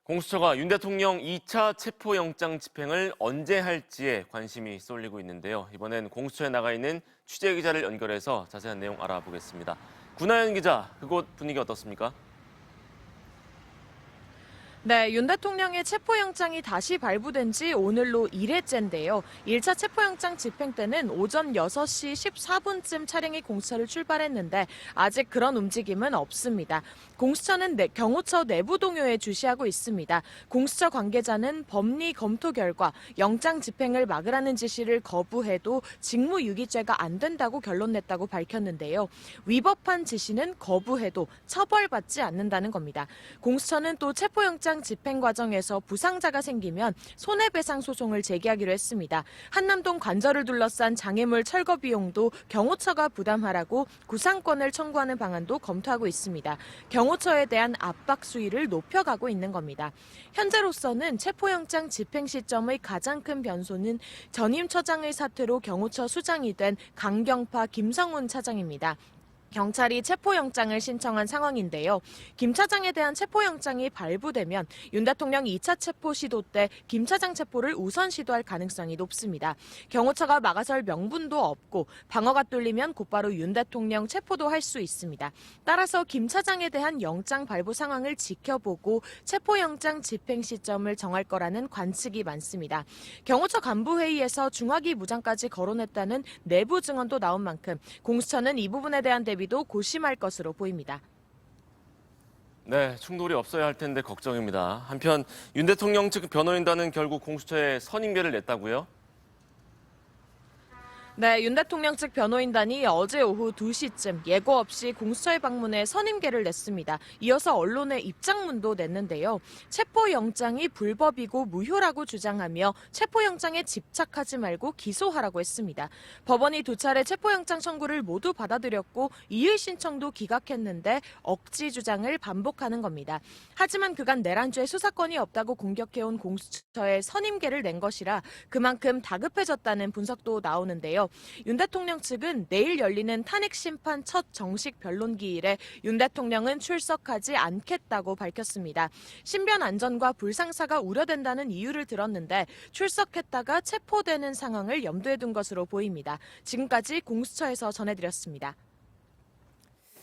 공수처가 윤 대통령 2차 체포영장 집행을 언제 할지에 관심이 쏠리고 있는데요. 이번엔 공수처에 나가 있는 취재기자를 연결해서 자세한 내용 알아보겠습니다. 구나연 기자, 그곳 분위기 어떻습니까? 네, 윤 대통령의 체포영장이 다시 발부된 지 오늘로 1회째인데요. 1차 체포영장 집행 때는 오전 6시 14분쯤 차량이 공수처를 출발했는데 아직 그런 움직임은 없습니다. 공수처는 경호처 내부 동요에 주시하고 있습니다. 공수처 관계자는 법리 검토 결과 영장 집행을 막으라는 지시를 거부해도 직무유기죄가 안 된다고 결론냈다고 밝혔는데요. 위법한 지시는 거부해도 처벌받지 않는다는 겁니다. 공수처는 또 체포영장 집행 과정에서 부상자가 생기면 손해배상 소송을 제기하기로 했습니다. 한남동 관저를 둘러싼 장애물 철거 비용도 경호처가 부담하라고 구상권을 청구하는 방안도 검토하고 있습니다. 경호처에 대한 압박 수위를 높여가고 있는 겁니다. 현재로서는 체포영장 집행 시점의 가장 큰 변수는 전임 처장의 사퇴로 경호처 수장이 된 강경파 김성훈 차장입니다. 경찰이 체포영장을 신청한 상황인데요. 김 차장에 대한 체포영장이 발부되면 윤 대통령 2차 체포 시도 때 김 차장 체포를 우선 시도할 가능성이 높습니다. 경호처가 막아설 명분도 없고 방어가 뚫리면 곧바로 윤 대통령 체포도 할 수 있습니다. 따라서 김 차장에 대한 영장 발부 상황을 지켜보고 체포영장 집행 시점을 정할 거라는 관측이 많습니다. 경호처 간부회의에서 중화기 무장까지 거론했다는 내부 증언도 나온 만큼 공수처는 이 부분에 대한 대비도 고심할 것으로 보입니다. 네, 충돌이 없어야 할 텐데 걱정입니다. 한편 윤 대통령 측 변호인단은 결국 공수처에 선임계를 냈다고요? 네, 윤 대통령 측 변호인단이 어제 오후 2시쯤 예고 없이 공수처에 방문해 선임계를 냈습니다. 이어서 언론에 입장문도 냈는데요. 체포영장이 불법이고 무효라고 주장하며 체포영장에 집착하지 말고 기소하라고 했습니다. 법원이 두 차례 체포영장 청구를 모두 받아들였고 이의 신청도 기각했는데 억지 주장을 반복하는 겁니다. 하지만 그간 내란죄 수사권이 없다고 공격해온 공수처에 선임계를 낸 것이라 그만큼 다급해졌다는 분석도 나오는데요. 윤 대통령 측은 내일 열리는 탄핵심판 첫 정식 변론기일에 윤 대통령은 출석하지 않겠다고 밝혔습니다. 신변 안전과 불상사가 우려된다는 이유를 들었는데 출석했다가 체포되는 상황을 염두에 둔 것으로 보입니다. 지금까지 공수처에서 전해드렸습니다.